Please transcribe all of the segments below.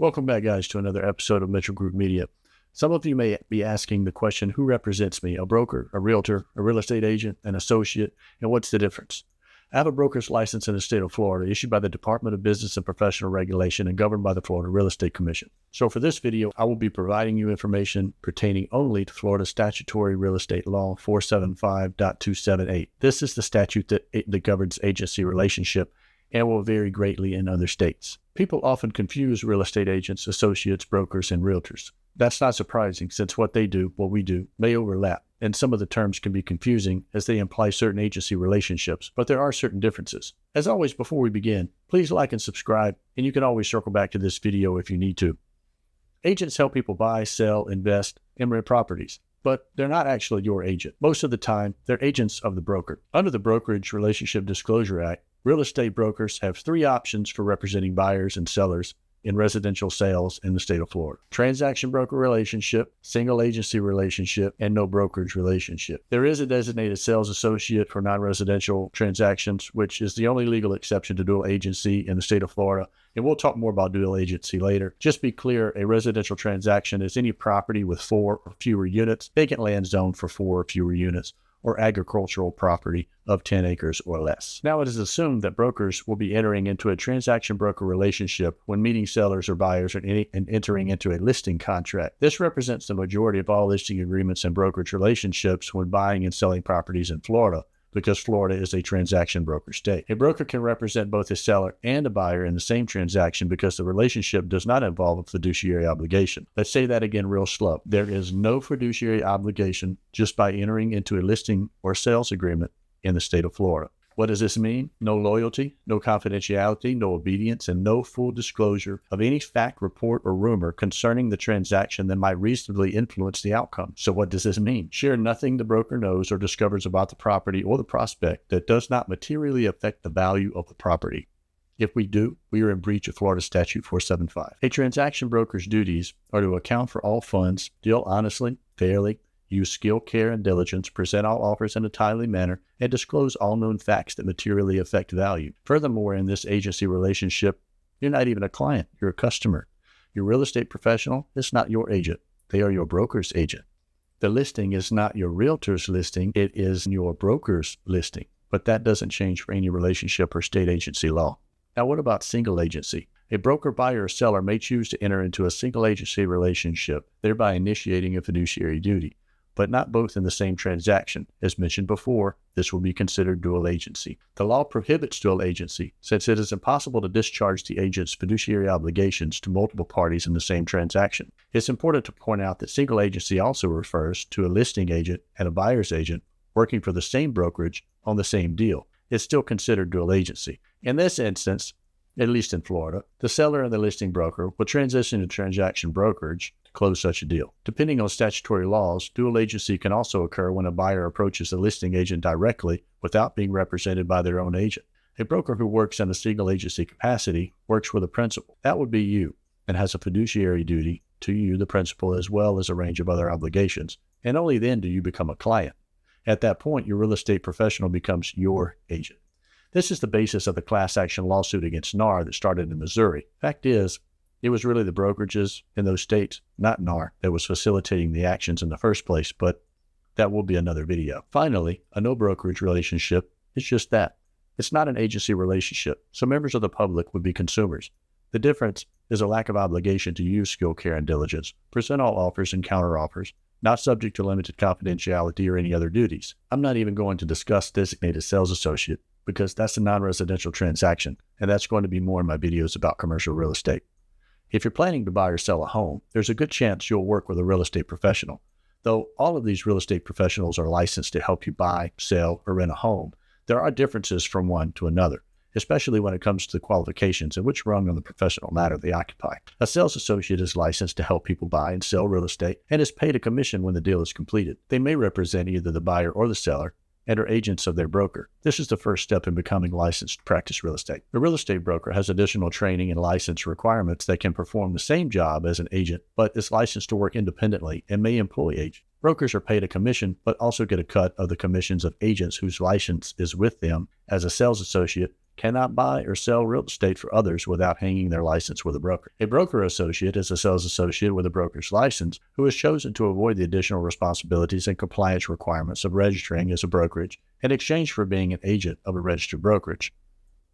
Welcome back, guys, to another episode of Mitchell Group Media. Some of you may be asking the question, who represents me? A broker, a realtor, a real estate agent, an associate, and what's the difference? I have a broker's license in the state of Florida, issued by the Department of Business and Professional Regulation and governed by the Florida Real Estate Commission. So for this video, I will be providing you information pertaining only to Florida Statutory Real Estate Law 475.278. This is the statute that governs agency relationship and will vary greatly in other states. People often confuse real estate agents, associates, brokers, and realtors. That's not surprising, since what they do, what we do, may overlap, and some of the terms can be confusing as they imply certain agency relationships, but there are certain differences. As always, before we begin, please like and subscribe, and you can always circle back to this video if you need to. Agents help people buy, sell, invest, and rent properties, but they're not actually your agent. Most of the time, they're agents of the broker. Under the Brokerage Relationship Disclosure Act, real estate brokers have three options for representing buyers and sellers in residential sales in the state of Florida: transaction broker relationship, single agency relationship, and no brokerage relationship. There is a designated sales associate for non-residential transactions, which is the only legal exception to dual agency in the state of Florida. And we'll talk more about dual agency later. Just be clear, a residential transaction is any property with 4 or fewer units, vacant land zone for 4 or fewer units, or agricultural property of 10 acres or less. Now, it is assumed that brokers will be entering into a transaction broker relationship when meeting sellers or buyers and entering into a listing contract. This represents the majority of all listing agreements and brokerage relationships when buying and selling properties in Florida, because Florida is a transaction broker state. A broker can represent both a seller and a buyer in the same transaction because the relationship does not involve a fiduciary obligation. Let's say that again real slow. There is no fiduciary obligation just by entering into a listing or sales agreement in the state of Florida. What does this mean? No loyalty, no confidentiality, no obedience, and no full disclosure of any fact, report, or rumor concerning the transaction that might reasonably influence the outcome. So what does this mean? Share nothing the broker knows or discovers about the property or the prospect that does not materially affect the value of the property. If we do, we are in breach of Florida Statute 475. A transaction broker's duties are to account for all funds, deal honestly, fairly, use skill, care, and diligence, present all offers in a timely manner, and disclose all known facts that materially affect value. Furthermore, in this agency relationship, you're not even a client, you're a customer. Your real estate professional is not your agent. They are your broker's agent. The listing is not your realtor's listing, it is your broker's listing. But that doesn't change for any relationship or state agency law. Now, what about single agency? A broker, buyer, or seller may choose to enter into a single agency relationship, thereby initiating a fiduciary duty, but not both in the same transaction. As mentioned before, this will be considered dual agency. The law prohibits dual agency since it is impossible to discharge the agent's fiduciary obligations to multiple parties in the same transaction. It's important to point out that single agency also refers to a listing agent and a buyer's agent working for the same brokerage on the same deal. It's still considered dual agency. In this instance, at least in Florida, the seller and the listing broker will transition to transaction brokerage to close such a deal. Depending on statutory laws, dual agency can also occur when a buyer approaches the listing agent directly without being represented by their own agent. A broker who works in a single agency capacity works with a principal. That would be you, and has a fiduciary duty to you, the principal, as well as a range of other obligations. And only then do you become a client. At that point, your real estate professional becomes your agent. This is the basis of the class action lawsuit against NAR that started in Missouri. Fact is, it was really the brokerages in those states, not NAR, that was facilitating the actions in the first place, but that will be another video. Finally, a no brokerage relationship is just that. It's not an agency relationship, so members of the public would be consumers. The difference is a lack of obligation to use skill, care, and diligence, present all offers and counteroffers, not subject to limited confidentiality or any other duties. I'm not even going to discuss designated sales associate, because that's a non-residential transaction, and that's going to be more in my videos about commercial real estate. If you're planning to buy or sell a home, there's a good chance you'll work with a real estate professional. Though all of these real estate professionals are licensed to help you buy, sell, or rent a home, there are differences from one to another, especially when it comes to the qualifications and which rung on the professional ladder they occupy. A sales associate is licensed to help people buy and sell real estate and is paid a commission when the deal is completed. They may represent either the buyer or the seller and are agents of their broker. This is the first step in becoming licensed to practice real estate. The real estate broker has additional training and license requirements that can perform the same job as an agent, but is licensed to work independently and may employ agents. Brokers are paid a commission, but also get a cut of the commissions of agents whose license is with them as a sales associate cannot buy or sell real estate for others without hanging their license with a broker. A broker associate is a sales associate with a broker's license who has chosen to avoid the additional responsibilities and compliance requirements of registering as a brokerage in exchange for being an agent of a registered brokerage.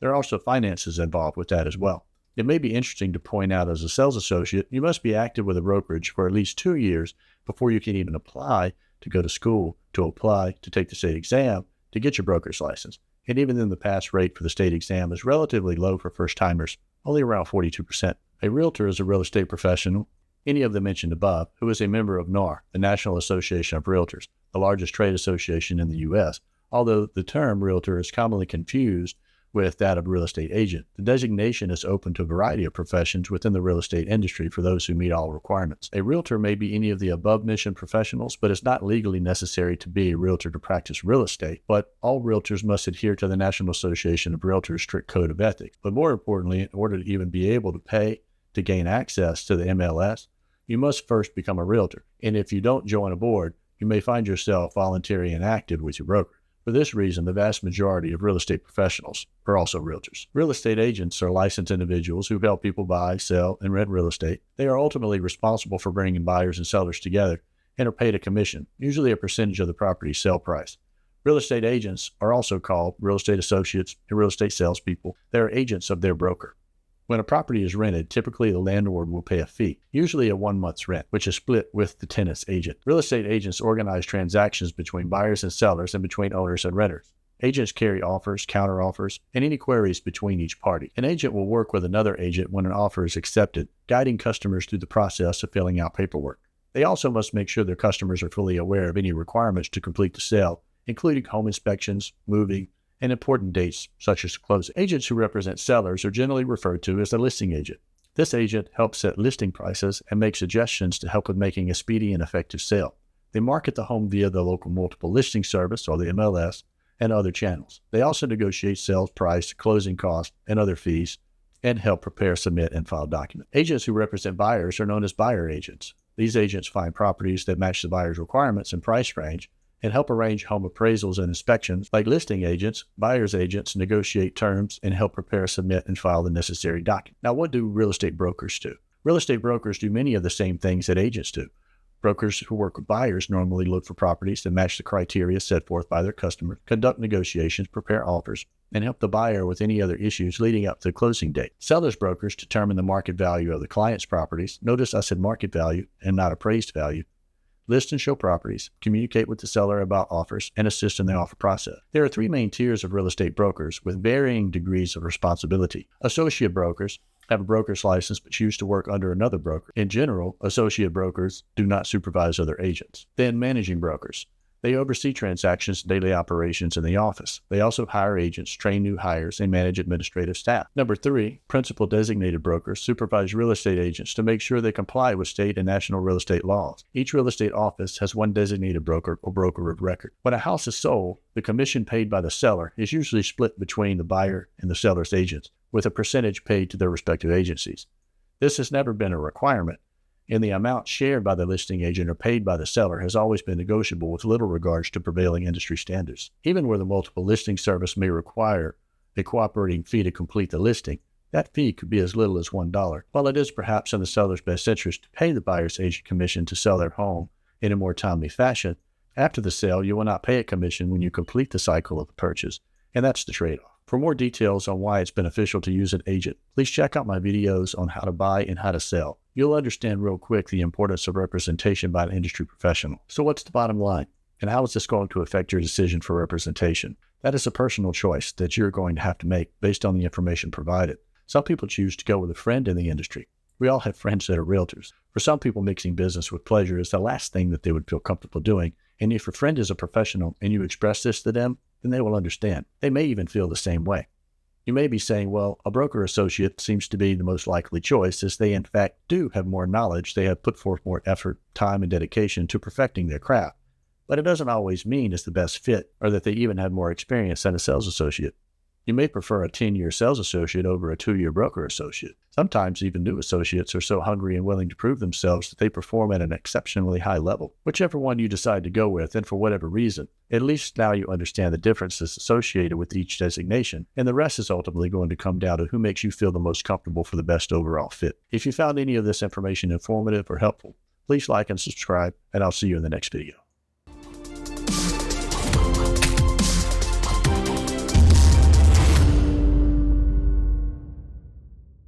There are also finances involved with that as well. It may be interesting to point out, as a sales associate, you must be active with a brokerage for at least 2 years before you can even apply to go to school, to apply to take the state exam, to get your broker's license. And even then, the pass rate for the state exam is relatively low for first-timers, only around 42%. A realtor is a real estate professional, any of the mentioned above, who is a member of NAR, the National Association of Realtors, the largest trade association in the U.S., although the term realtor is commonly confused with that of real estate agent. The designation is open to a variety of professions within the real estate industry for those who meet all requirements. A realtor may be any of the above-mentioned professionals, but it's not legally necessary to be a realtor to practice real estate. But all realtors must adhere to the National Association of Realtors' strict code of ethics. But more importantly, in order to even be able to pay to gain access to the MLS, you must first become a realtor. And if you don't join a board, you may find yourself voluntary and active with your broker. For this reason, the vast majority of real estate professionals are also realtors. Real estate agents are licensed individuals who help people buy, sell, and rent real estate. They are ultimately responsible for bringing buyers and sellers together and are paid a commission, usually a percentage of the property's sale price. Real estate agents are also called real estate associates and real estate salespeople. They are agents of their broker. When a property is rented, typically the landlord will pay a fee, usually a 1 month's rent, which is split with the tenant's agent. Real estate agents organize transactions between buyers and sellers and between owners and renters. Agents carry offers, counteroffers, and any queries between each party. An agent will work with another agent when an offer is accepted, guiding customers through the process of filling out paperwork. They also must make sure their customers are fully aware of any requirements to complete the sale, including home inspections, moving, and important dates such as closing. Agents who represent sellers are generally referred to as a listing agent. This agent helps set listing prices and make suggestions to help with making a speedy and effective sale. They market the home via the local multiple listing service, or the MLS, and other channels. They also negotiate sales price, closing costs, and other fees, and help prepare, submit, and file documents. Agents who represent buyers are known as buyer agents. These agents find properties that match the buyer's requirements and price range, and help arrange home appraisals and inspections. Like listing agents, buyer's agents negotiate terms and help prepare, submit, and file the necessary documents. Now, what do real estate brokers do? Real estate brokers do many of the same things that agents do. Brokers who work with buyers normally look for properties that match the criteria set forth by their customers, conduct negotiations, prepare offers, and help the buyer with any other issues leading up to the closing date. Sellers brokers determine the market value of the client's properties. Notice I said market value and not appraised value. List and show properties, communicate with the seller about offers, and assist in the offer process. There are 3 main tiers of real estate brokers with varying degrees of responsibility. Associate brokers have a broker's license but choose to work under another broker. In general, associate brokers do not supervise other agents. Then managing brokers. They oversee transactions and daily operations in the office. They also hire agents, train new hires, and manage administrative staff. Number 3, principal designated brokers supervise real estate agents to make sure they comply with state and national real estate laws. Each real estate office has one designated broker or broker of record. When a house is sold, the commission paid by the seller is usually split between the buyer and the seller's agents, with a percentage paid to their respective agencies. This has never been a requirement, and the amount shared by the listing agent or paid by the seller has always been negotiable with little regards to prevailing industry standards. Even where the multiple listing service may require a cooperating fee to complete the listing, that fee could be as little as $1. While it is perhaps in the seller's best interest to pay the buyer's agent commission to sell their home in a more timely fashion, after the sale, you will not pay a commission when you complete the cycle of the purchase, and that's the trade-off. For more details on why it's beneficial to use an agent, please check out my videos on how to buy and how to sell. You'll understand real quick the importance of representation by an industry professional. So what's the bottom line? And how is this going to affect your decision for representation? That is a personal choice that you're going to have to make based on the information provided. Some people choose to go with a friend in the industry. We all have friends that are realtors. For some people, mixing business with pleasure is the last thing that they would feel comfortable doing. And if your friend is a professional and you express this to them, then they will understand. They may even feel the same way. You may be saying, well, a broker associate seems to be the most likely choice, as they in fact do have more knowledge. They have put forth more effort, time, and dedication to perfecting their craft. But it doesn't always mean it's the best fit or that they even have more experience than a sales associate. You may prefer a 10-year sales associate over a 2-year broker associate. Sometimes even new associates are so hungry and willing to prove themselves that they perform at an exceptionally high level. Whichever one you decide to go with, and for whatever reason, at least now you understand the differences associated with each designation, and the rest is ultimately going to come down to who makes you feel the most comfortable for the best overall fit. If you found any of this information informative or helpful, please like and subscribe, and I'll see you in the next video.